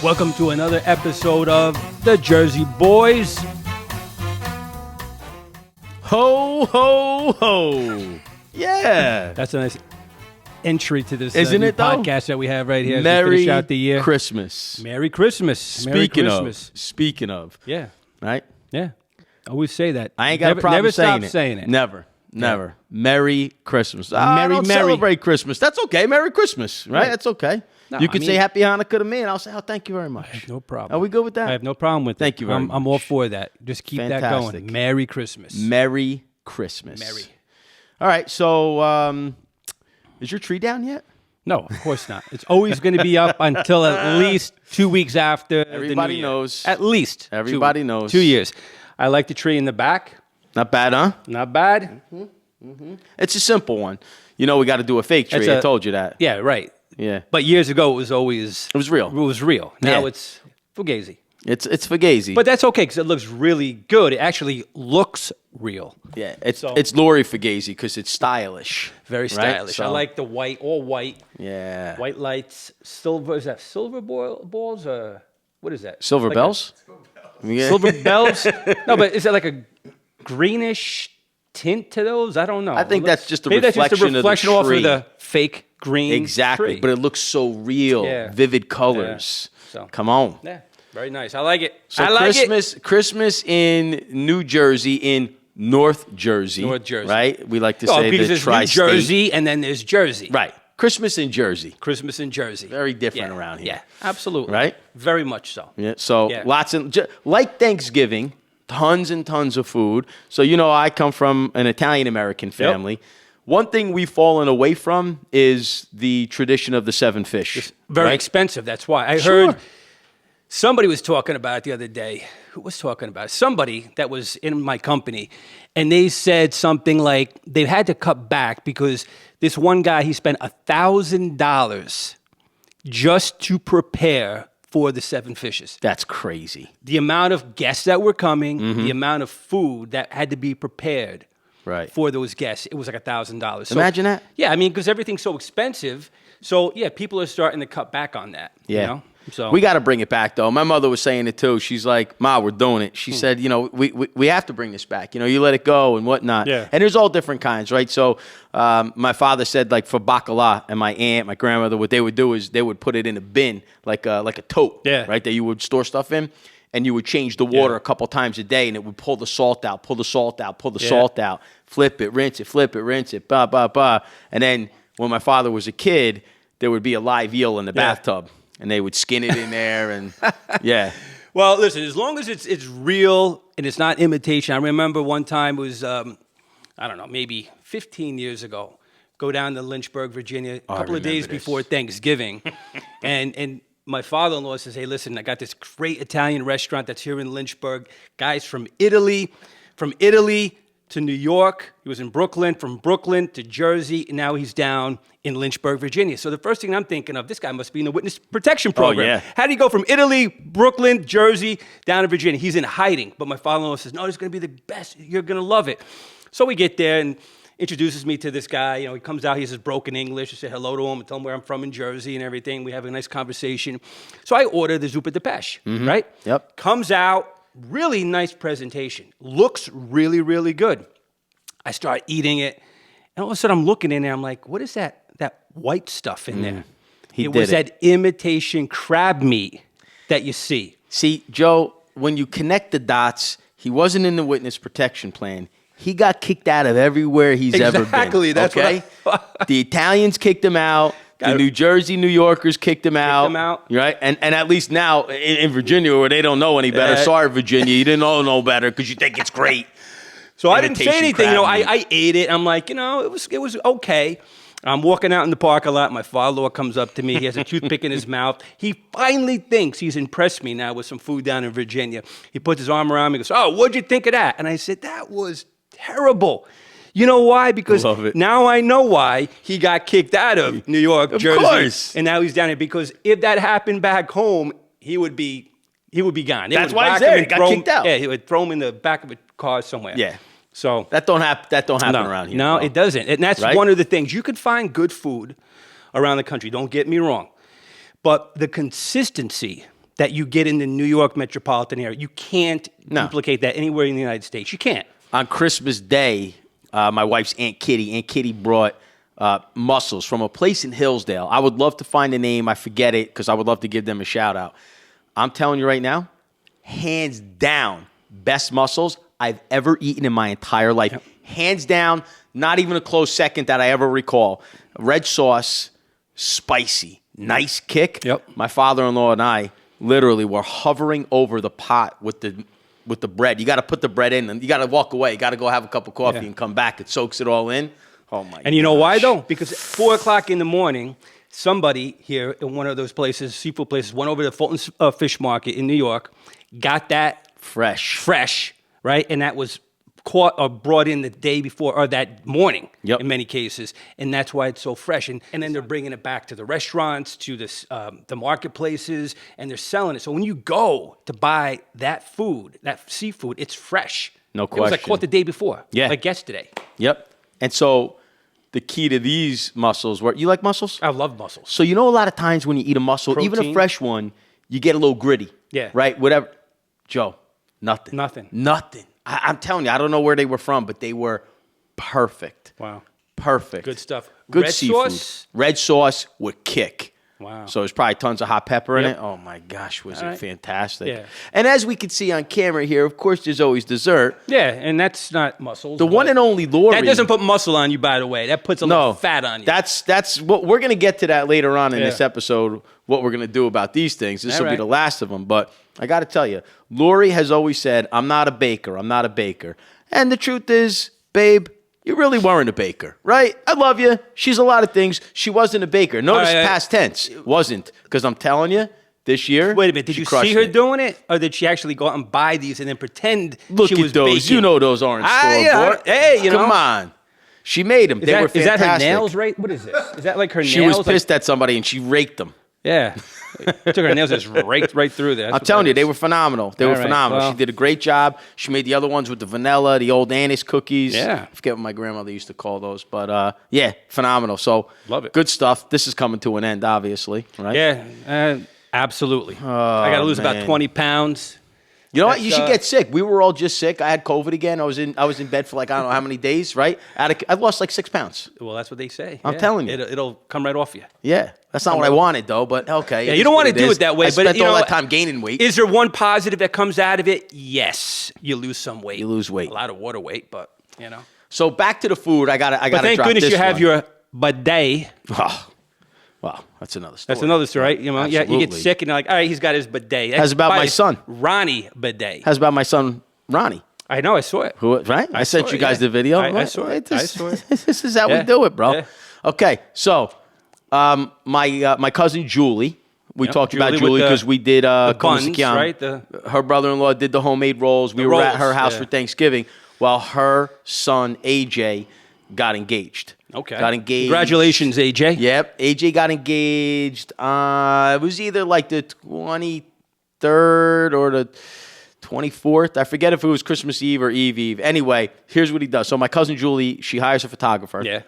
Welcome to another episode of The Jersey Boys. Ho, ho, ho. Yeah. That's a nice entry to this Isn't new it, though? podcast that we have right here as we Merry finish out the year. Christmas. Merry Christmas. Merry Christmas. Speaking of, Yeah, right? yeah. Always say that. I ain't got a problem never saying stop it. saying it. Never. Merry Christmas. I Merry, don't Merry. celebrate Christmas. That's okay. Merry Christmas, right? Right. That's okay. No, you could I say mean- Happy Hanukkah to me, and I'll say, oh, thank you very much. No problem. Are we good with that? I have no problem with Thank it. you very I'm all much. for that. Just keep that Fantastic. going. Merry Christmas. Merry Christmas. Merry. All right, so is your tree down yet? No, of course not. It's always going to be up until at least 2 weeks after Everybody the New Year. knows. At least. Everybody knows. 2 years. I like the tree in the back. Not bad, huh? Not bad. It's a simple one. You know, we got to do a fake tree. I told you that. Yeah, right. Yeah. But years ago, it was always... It was real. It was real. Now Yeah. it's fugazi. It's Fugazi. But that's okay because it looks really good. It actually looks real. yeah, it's So- it's Lori Fugazi because it's stylish. Very right? stylish. I So- like the white, all white. Yeah. White lights. Silver, is that silver balls or... What is that? Silver Like bells? Yeah. Silver bells? No, but is that like a greenish tint to those? I don't know. I think It that's just a maybe reflection that's just a of the reflection off tree. of the fake green Exactly. tree. But it looks so real. Yeah. Vivid colors. So- Come on. Yeah, very nice. I like it. So I like it. Christmas in New Jersey, in North Jersey. North Jersey. Right? We like to Oh, say because the there's New tri-state. Jersey and then there's Jersey. Right. Christmas in Jersey. Christmas in Jersey. Very different Yeah, around here. Yeah, absolutely. Right? Very much so. Yeah, so Yeah. lots of like Thanksgiving, tons and tons of food. So you know, I come from an Italian American family. One thing we've fallen away from is the tradition of the seven fish. Very right? expensive. That's why I Sure. heard somebody was talking about it the other day. Who was talking about it? Somebody that was in my company, and they said something like they had to cut back because this one guy, he spent $1,000 just to prepare for the seven fishes. That's crazy. The amount of guests that were coming, the amount of food that had to be prepared Right. for those guests, it was like $1,000. So, Imagine that. Yeah, I mean, because everything's so expensive. So yeah, people are starting to cut back on that. Yeah. You know? So We got to bring it back, though. My mother was saying it, too. She's like, Ma, we're doing it. She said, you know, we have to bring this back. You know, you let it go and whatnot. Yeah. And there's all different kinds, right? So my father said, like, for bacala, and my aunt, my grandmother, what they would do is they would put it in a bin, like a tote, Yeah. right, that you would store stuff in. And you would change the water Yeah. a couple times a day, and it would pull the salt out, pull the salt out, pull the Yeah. salt out, flip it, rinse it, flip it, rinse it, blah, blah, blah. And then when my father was a kid, there would be a live eel in the Yeah. bathtub. And they would skin it in there, and yeah, well, listen, as long as it's real and it's not imitation. I remember one time it was I don't know, maybe 15 years ago. Go down to Lynchburg, Virginia, a couple of days remember this. before Thanksgiving, and my father-in-law says, "Hey, listen, I got this great Italian restaurant that's here in Lynchburg. Guys from Italy to New York. He was in Brooklyn, from Brooklyn to Jersey, and now he's down in Lynchburg, Virginia. So the first thing I'm thinking of, this guy must be in the witness protection program. yeah. How do you go from Italy, Brooklyn, Jersey, down to Virginia? He's in hiding. But my father-in-law says, no, it's going to be the best. You're going to love it. So we get there and introduces me to this guy. You know, he comes out, he says broken English. I say hello to him and tell him where I'm from in Jersey and everything. We have a nice conversation. So I order the zuppa de pesce, right? Yep. Comes out, really nice presentation. Looks really, really good. I start eating it, and all of a sudden I'm looking in there. I'm like, what is that white stuff in there? He it did was it. that imitation crab meat that you see. See, Joe, when you connect the dots, he wasn't in the witness protection plan. He got kicked out of everywhere he's ever been. Exactly, that's okay? The Italians kicked him out. The it. New Jersey New Yorkers kicked him out. him out. Right? And at least now in Virginia, where they don't know any better. Sorry, Virginia, you didn't know better because you think it's great. So I didn't say Imitation anything. You know, crab meat. I ate it. I'm like, you know, it was okay. I'm walking out in the parking lot. My father-in-law comes up to me. He has a toothpick in his mouth. He finally thinks he's impressed me now with some food down in Virginia. He puts his arm around me and goes, oh, what'd you think of that? And I said, that was terrible. You know why? Because Love it. now I know why he got kicked out of New York, Of Jersey. course. And now he's down here. Because if that happened back home, he would be gone. They That's would why he's whack there. him He and got throw him- kicked out. Yeah, he would throw him in the back of a car somewhere. Yeah. So That don't happen no, around here. No, bro. it doesn't. And that's Right? one of the things. You could find good food around the country. Don't get me wrong. But the consistency that you get in the New York metropolitan area. You can't No. duplicate that anywhere in the United States. You can't. On Christmas Day, my wife's Aunt Kitty brought mussels from a place in Hillsdale. I would love to find the name. I forget it because I would love to give them a shout out. I'm telling you right now, hands down, best mussels I've ever eaten in my entire life. Yep. Hands down, not even a close second that I ever recall. Red sauce, spicy, nice kick. Yep. My father-in-law and I literally were hovering over the pot with the bread. You got to put the bread in, and you got to walk away. You got to go have a cup of coffee Yeah. and come back. It soaks it all in. Oh my! And you know why gosh. though? Because at 4 o'clock in the morning, somebody here in one of those places, seafood places, went over to the Fulton Fish Market in New York, got that fresh, right? And that was caught or brought in the day before or that morning Yep. in many cases. And that's why it's so fresh. And then they're bringing it back to the restaurants, to the marketplaces, and they're selling it. So when you go to buy that food, that seafood, it's fresh. No It was like question. caught the day before. Yeah. Like yesterday. Yep. And so the key to these mussels were, you like mussels? I love mussels. So you know a lot of times when you eat a mussel, even a Protein. fresh one, you get a little gritty. Yeah. Right? Whatever. Joe, nothing. Nothing. I'm telling you, I don't know where they were from, but they were perfect. Wow. Perfect. Good stuff. Good Red seafood. sauce? Red sauce with kick. Wow. So there's probably tons of hot pepper in Yep. it. Oh my gosh, was All it right. fantastic. Yeah. And as we can see on camera here, of course, there's always dessert. Yeah, and that's not muscles. The one but and only Lori. that doesn't put muscle on you, by the way. That puts a little fat on you. That's what we're gonna get to that later on in Yeah. this episode. What we're gonna do about these things. This All will be right. the last of them. But I got to tell you, Lori has always said, "I'm not a baker. I'm not a baker." And the truth is, babe, you really weren't a baker, right? I love you. She's a lot of things. She wasn't a baker. Notice All right, past tense. Wasn't, because I'm telling you, this year. Wait a minute. Did she you crushed see her it. doing it, or did she actually go out and buy these and then pretend Look she at was those. baking? You know those aren't store yeah, bought. hey, you know. Come on. She made them. They were Is that fantastic. her nails right? What is this? Is that like her She nails? was pissed at somebody and she raked them. Yeah. Took her nails and just raked right through there. I'm telling you, they were phenomenal. They were All right, phenomenal. well. She did a great job. She made the other ones with the vanilla, the old anise cookies. Yeah. I forget what my grandmother used to call those. But yeah, phenomenal. So Love it. Good stuff. This is coming to an end, obviously, right? Yeah, absolutely. I got to lose about man. 20 pounds. You know what? That's, You should get sick. We were all just sick. I had COVID again. I was in bed for like I don't know how many days, right? I lost like 6 pounds. Well, that's what they say. I'm telling you. It'll come right off you. Yeah. That's not what I wanted though, but okay. Yeah, it you is don't what want to do is. it that way. I but spent you all know, that time gaining weight. Is there one positive that comes out of it? Yes, you lose some weight. You lose weight. A lot of water weight, but you know. So back to the food. I got to But thank drop goodness this you have one. your bidet. Oh, well, that's another story. That's another story, right? You know, yeah, you get Absolutely. sick and you're like, all right, he's got his bidet. How's about By my son? Ronnie bidet. How's about my son Ronnie? I know, I saw it. Who? Right? I sent saw you it, guys yeah. the video. I Right? saw it. This, I saw it. This is how we Yeah. do it, bro. Yeah. Okay, so my cousin Julie. We Yep, talked about Julie with Julie the- because we did the buns, Kumasikyam. right? Her brother-in-law did the homemade rolls. We The were at rolls, her house yeah. for Thanksgiving while her son AJ got engaged. Okay. Got engaged. Congratulations, AJ. Yep, AJ got engaged. It was either like the 23rd or the 24th. I forget if it was Christmas Eve or Eve. Anyway, here's what he does. So my cousin Julie, she hires a photographer. Yeah.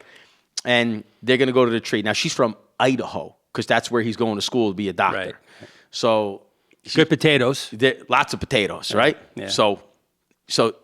And they're going to go to the tree. Now, she's from Idaho because that's where he's going to school to be a doctor. Right. So Good potatoes. lots of potatoes, right? Yeah. So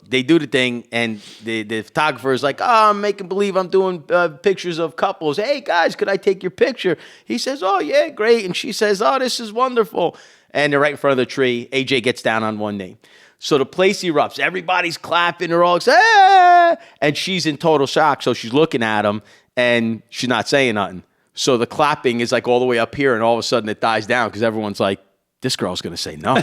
they do the thing, and the photographer is like, "Oh, I'm making believe I'm doing pictures of couples. Hey guys, could I take your picture?" He says, "Oh yeah, great." And she says, "Oh, this is wonderful." And they're right in front of the tree. AJ gets down on one knee. So the place erupts. Everybody's clapping. They're all excited. Ah! And she's in total shock. So she's looking at him, and she's not saying nothing. So the clapping is like all the way up here, and all of a sudden it dies down because everyone's like, this girl's going to say no.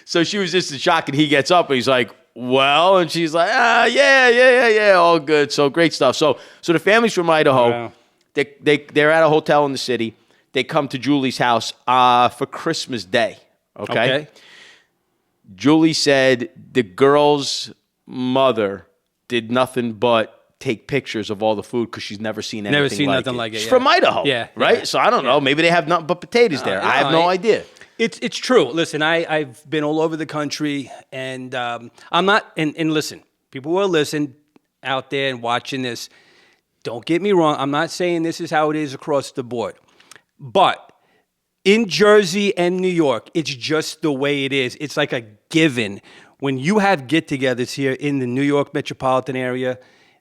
So she was just in shock, and he gets up, and he's like, well, and she's like, yeah, all good. So great stuff. So the family's from Idaho. Wow. They're at a hotel in the city. They come to Julie's house for Christmas Day, okay? Julie said the girl's mother did nothing but take pictures of all the food because she's never seen anything nothing like it, She's yeah. from Idaho, Yeah, right? yeah. So I don't know. Maybe they have nothing but potatoes there. I have no idea. It's true. Listen, I've been all over the country, and I'm not. And listen, people who are listening out there and watching this, don't get me wrong. I'm not saying this is how it is across the board, but In Jersey and New York, it's just the way it is. It's like a given. When you have get-togethers here in the New York metropolitan area,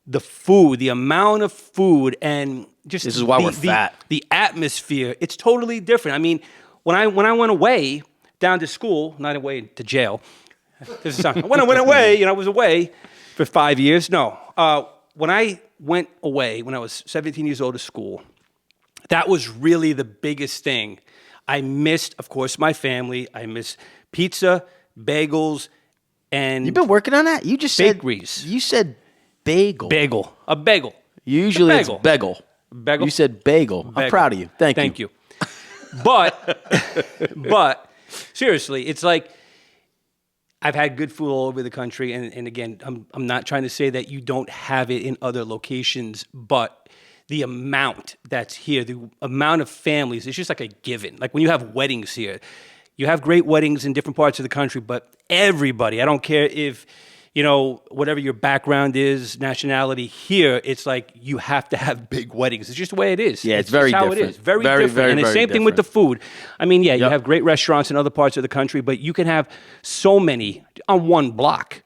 the food, the amount of food, and just This is why we're fat. The atmosphere, it's totally different. I mean, when I went away down to school, not away to jail. When I went away, I was away for 5 years. No, when I went away when I was 17 years old to school, that was really the biggest thing. I missed, of course, my family. I missed pizza, bagels, and You've been working on that? You just bakeries. said you said bagel. A bagel. Usually Bagel. it's bagel. Bagel. You said bagel. I'm proud of you. Thank you. But seriously, it's like I've had good food all over the country, and again, I'm not trying to say that you don't have it in other locations, but the amount that's here, the amount of families, it's just like a given. Like when you have weddings here, you have great weddings in different parts of the country, but everybody, I don't care if, whatever your background is, nationality, here, it's like you have to have big weddings. It's just the way it is. Yeah, it's very just how different. it is. Very, Very, different. very, And the very same thing with the different. food. I mean, yeah, you Yep. have great restaurants in other parts of the country, but you can have so many on one block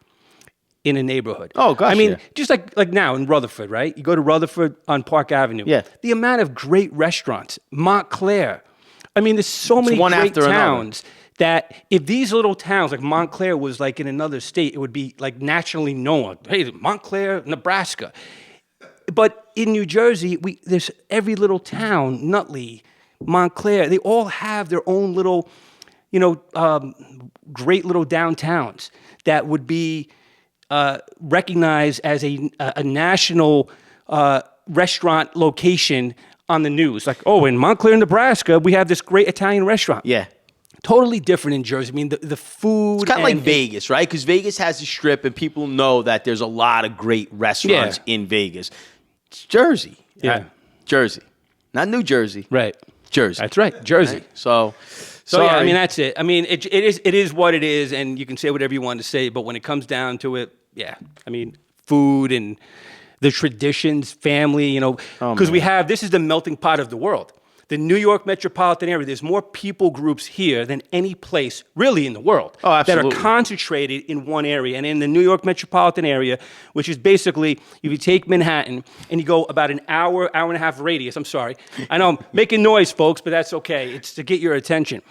in a neighborhood. Oh, gosh, I mean, yeah. just like now in Rutherford, right? You go to Rutherford on Park Avenue. Yeah. The amount of great restaurants, Montclair. I mean, there's so many one great after another. towns that if these little towns, like Montclair was like in another state, it would be like nationally known. Hey, Montclair, Nebraska. But in New Jersey, there's every little town, Nutley, Montclair, they all have their own little, great little downtowns that would be recognized as a national restaurant location on the news. Like, oh, in Montclair, Nebraska, we have this great Italian restaurant. Yeah. Totally different in Jersey. I mean, the food. It's kind of like Vegas, right? Because Vegas has a strip, and people know that there's a lot of great restaurants Yeah. in Vegas. It's Jersey. Yeah. Jersey. Not New Jersey. Right. Jersey. That's right. Jersey. Right? So So yeah, I sorry. mean that's it. I mean it is what it is, and you can say whatever you want to say, but when it comes down to it, yeah, I mean food and the traditions, family, because we have this is the melting pot of the world. The New York metropolitan area, there's more people groups here than any place really in the world Oh, that absolutely. are concentrated in one area. And in the New York metropolitan area, which is basically, if you take Manhattan and you go about an hour and a half radius, I'm sorry. I know I'm making noise, folks, but that's okay. It's to get your attention.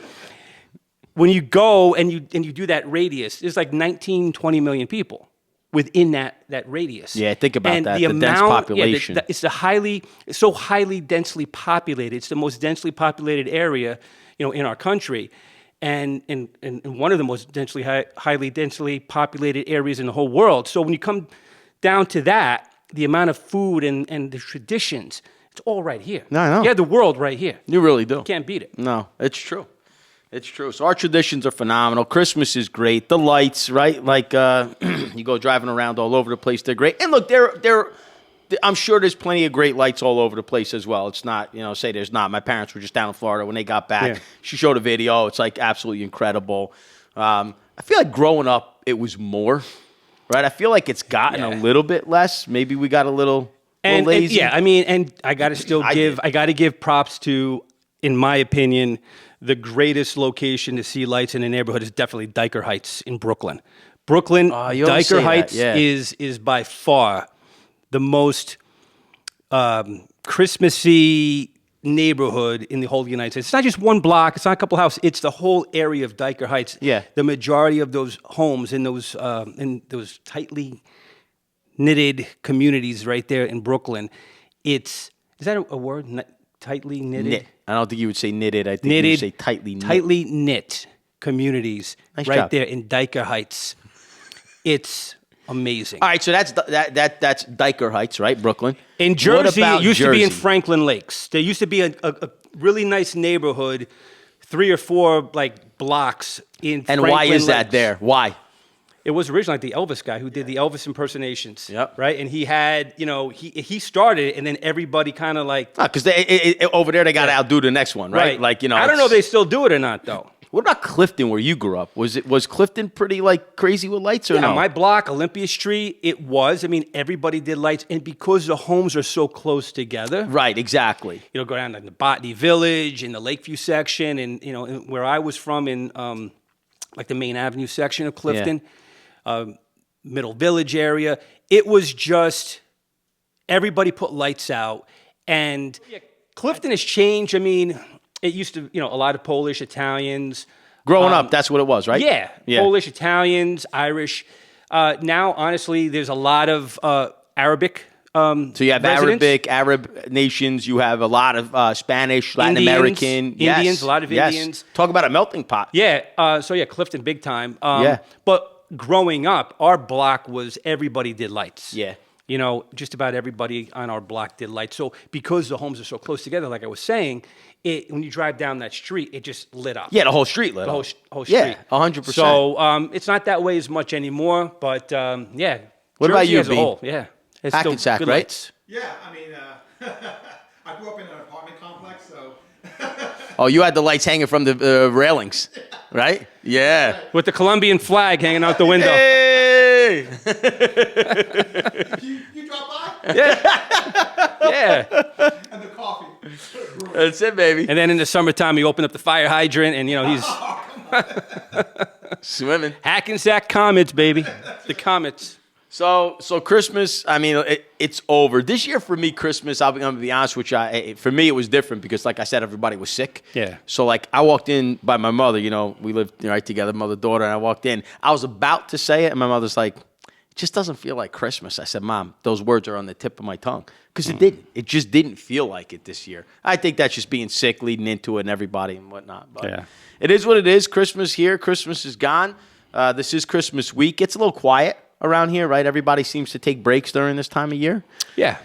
When you go and you do that radius, there's like 19, 20 million people within that radius. Yeah, think about and that, the dense population. It's so highly densely populated. It's the most densely populated area, in our country, and one of the most highly densely populated areas in the whole world. So when you come down to that, the amount of food and the traditions, it's all right here. No, I know. You have the world right here. You really do. Can't beat it. No, it's true. It's true. So our traditions are phenomenal. Christmas is great. The lights, right? Like you go driving around all over the place. They're great. And look, I'm sure there's plenty of great lights all over the place as well. It's not, say there's not. My parents were just down in Florida when they got back. Yeah. She showed a video. It's like absolutely incredible. I feel like growing up, it was more, right? I feel like it's gotten a little bit less. Maybe we got a little lazy. yeah, I mean, and I got to still did. I got to give props to, in my opinion, the greatest location to see lights in a neighborhood is definitely Dyker Heights in Brooklyn. Brooklyn, you always Dyker say that, Heights yeah. is by far the most Christmassy neighborhood in the whole United States. It's not just one block. It's not a couple houses. It's the whole area of Dyker Heights. Yeah. The majority of those homes in those tightly knitted communities right there in Brooklyn. Is that a word? Tightly knitted? Knit. I don't think you would say knitted. I think Knitted, you would say tightly knit. tightly knit communities Nice right job. there in Dyker Heights. It's amazing. All right, so that's Dyker Heights, right? Brooklyn. In What Jersey, about it used to be in Jersey? Franklin Lakes. There used to be a really nice neighborhood, 3 or 4 blocks in And Franklin why is that Lakes. there? Why? It was originally like the Elvis guy who did the Elvis impersonations. Yep. Right? And he had, he started it, and then everybody kind of like. Because over there they got to outdo the next one, right? Like I don't know if they still do it or not, though. What about Clifton, where you grew up? Was Clifton pretty like crazy with lights or Yeah, no? my block, Olympia Street, it was. I mean, everybody did lights, and because the homes are so close together, Right, exactly. you know, go down to the Botany Village in the Lakeview section, and you know, where I was from in like the Main Avenue section of Clifton, Middle Village area. It was just everybody put lights out, and Clifton has changed. I mean, it used to, you know, a lot of Polish, Italians. Growing up, that's what it was, right? Yeah, Polish, Italians, Irish. Now, honestly, there's a lot of Arabic. So you have residents. Arab nations. You have a lot of Spanish, Latin Indians, American. Yes, Indians, a lot of yes. Indians. Talk about a melting pot. Yeah, so yeah, Clifton, big time. Yeah. But growing up, our block was everybody did lights. Yeah. You know, just about everybody on our block did lights. So because the homes are so close together, like I was saying, when you drive down that street, it just lit up. Yeah, the whole street lit The up. whole street. Yeah, 100%. So it's not that way as much anymore, but yeah. What about Jersey you, as a Bean? whole? Yeah. It's still Hackensack, good right? lights. Yeah, I mean, I grew up in an apartment complex, so Oh, you had the lights hanging from the railings, right? Yeah. With the Colombian flag hanging out the window. Hey! you drop by Yeah. and the coffee. That's it, baby. And then in the summertime, you open up the fire hydrant, and you know he's Swimming. Hackensack Comets, baby. The Comets. So Christmas, I mean, it's over. This year for me, Christmas, I'm going to be honest with you, for me it was different because, like I said, everybody was sick. Yeah. So, like, I walked in by my mother, you know, we lived right together, mother-daughter, and I walked in. I was about to say it, and my mother's like, it just doesn't feel like Christmas. I said, Mom, those words are on the tip of my tongue. Because it didn't. It just didn't feel like it this year. I think that's just being sick, leading into it, and everybody and whatnot. But Yeah. it is what it is. Christmas here. Christmas is gone. This is Christmas week. It's a little quiet around here, right? Everybody seems to take breaks during this time of year. Yeah.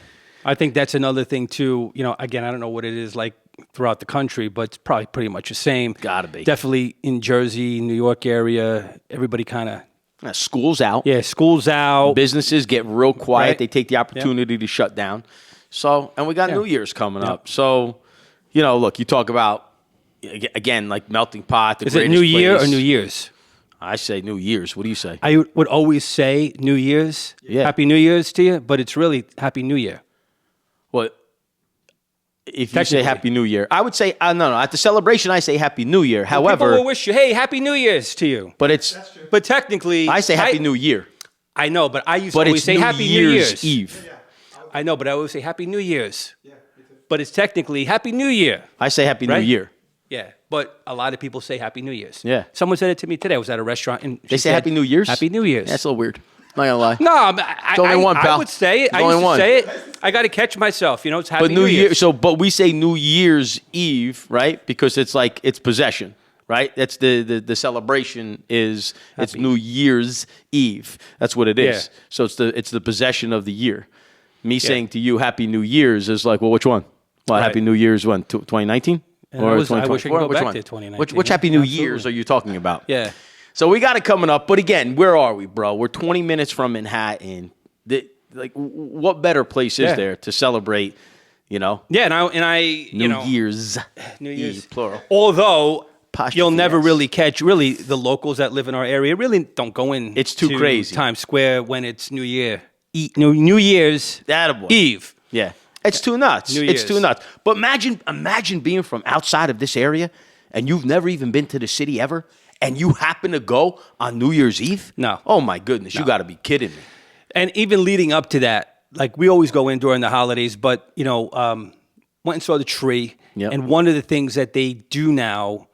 I think that's another thing, too. You know, again, I don't know what it is like throughout the country, but it's probably pretty much the same. Gotta be. Definitely in Jersey, New York area, everybody kind of, School's out. yeah, school's out. Businesses get real quiet. Right. They take the opportunity to shut down. So, and we got Yeah. New Year's coming up. So, you know, look, you talk about, again, like melting pot. The Is it greatest New Year or place. New Year's? I say New Year's. What do you say? I would always say New Year's. Yeah. Happy New Year's to you, but it's really Happy New Year. Well, if you say Technically. Happy New Year, I would say, no. At the celebration, I say Happy New Year. People However, will wish you, hey, Happy New Year's to you. but it's, But technically, I say Happy New Year. I know, but I used to But always it's say New Happy Year's New Year's. Eve. I know, but I always say Happy New Year's. Yeah, me too. But it's technically Happy New Year. I say Happy New Right? Year. Yeah, but a lot of people say Happy New Year's. Yeah. Someone said it to me today. I was at a restaurant and They say Happy New Year's? Happy New Year's. That's a little weird. Not gonna lie. No, but I, only one, I pal. would say it. It's I only used one. to say it. I got to catch myself. You know, it's Happy But New Year, Year's. but we say New Year's Eve, right? Because it's like it's possession, right? That's the celebration is it's New Year's Eve. That's what it is. Yeah. So it's the possession of the year. Me saying to you Happy New Year's is like, well, which one? Well, Right. Happy New Year's when 2019 And I wish I could 2024? go Which back one? to 2019. Which Happy New Absolutely. Year's are you talking about? Yeah. So we got it coming up, but again, where are we, bro? We're 20 minutes from Manhattan. What better place is Yeah. there to celebrate? You know, Yeah, and I New you know, Year's. New Year's Eve, plural. Although Apostrophe you'll never S. really catch the locals that live in our area really don't go in. It's too to crazy. Times Square when it's New Year. New Year's Attaboy. Eve. Yeah, it's too nuts. New It's too Year's. nuts. But imagine being from outside of this area and you've never even been to the city ever, and you happen to go on New Year's Eve. No. Oh my goodness, you got to be kidding me. And even leading up to that, like we always go in during the holidays, but you know, went and saw the tree. Yep. And one of the things that they do now,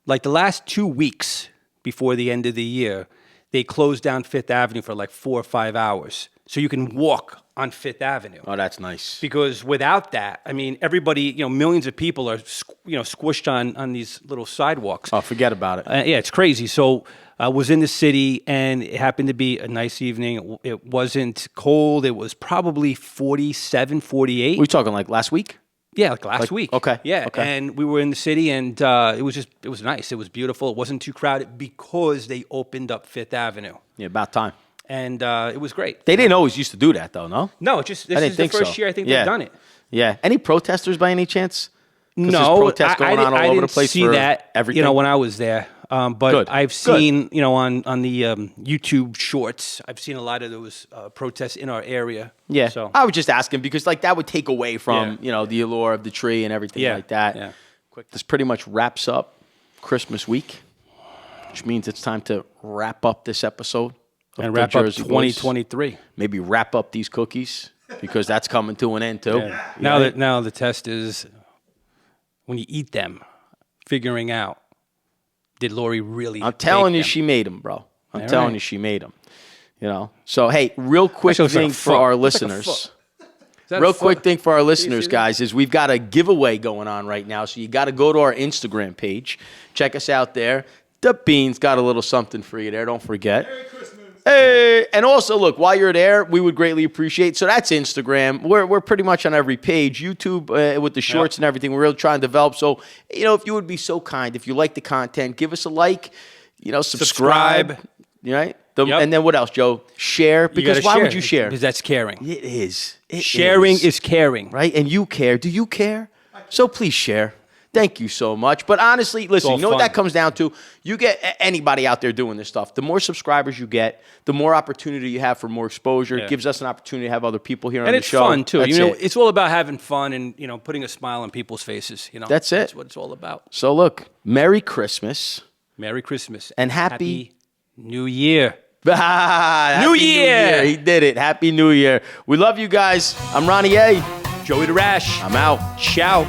like the last 2 weeks before the end of the year, they close down Fifth Avenue for like 4 or 5 hours, so you can walk on Fifth Avenue. Oh, that's nice. Because without that, I mean, everybody, you know, millions of people are, squished on these little sidewalks. Oh, forget about it. Yeah, it's crazy. So I was in the city, and it happened to be a nice evening. It wasn't cold. It was probably 47, 48. We talking like last week? Yeah, like last week. okay, Yeah, okay. and we were in the city, and it was nice. It was beautiful. It wasn't too crowded because they opened up Fifth Avenue, Yeah, about time. and it was great. They didn't always used to do that though, no? No, this I didn't is the think first so. year I think Yeah. they've done it. Yeah. Any protesters by any chance? 'Cause No, there's protests going on all over the didn't place see for that, everything. you know, when I was there. But Good. I've Good. seen, you know, on the YouTube shorts, I've seen a lot of those protests in our area. Yeah. So I was just asking because like that would take away from, Yeah. you know, the allure of the tree and everything Yeah, like that. yeah. This pretty much wraps up Christmas week, which means it's time to wrap up this episode of and the wrap up Jersey Boys. 2023. Maybe wrap up these cookies because that's coming to an end too. Now the test is when you eat them, figuring out, did Lori really? I'm telling bake you, them? she made them, bro. I'm All telling right. you, she made them. You know. So hey, real quick Actually, looks like thing a for foot. our Looks like a listeners. Is that Real a foot? quick thing for our listeners, that? guys, is we've got a giveaway going on right now. So you got to go to our Instagram page. Check us out there. The Beans got a little something for you there. Don't forget. Merry Christmas. Hey, and also look, while you're there, we would greatly appreciate. So that's Instagram. We're pretty much on every page. YouTube with the shorts and everything. We're really trying to develop. So you know, if you would be so kind, if you like the content, give us a like. You know, subscribe. Right. Yep. And then what else, Joe? Share. You Because gotta why share, would you share? Because that's caring. It is. It Sharing is caring. right? And you care. Do you care? So please share. Thank you so much. But honestly, listen, all you know what fun. that comes down to? You get anybody out there doing this stuff. The more subscribers you get, the more opportunity you have for more exposure. Yeah. It gives us an opportunity to have other people here on And the it's show. fun too. That's You know, it. it's all about having fun and, you know, putting a smile on people's faces. You know, That's it. That's what it's all about. So look, Merry Christmas Merry Christmas and Happy New Year. Happy New Year. He did it. Happy New Year. We love you guys. I'm Ronnie A. Joey the Rash. I'm out. Ciao.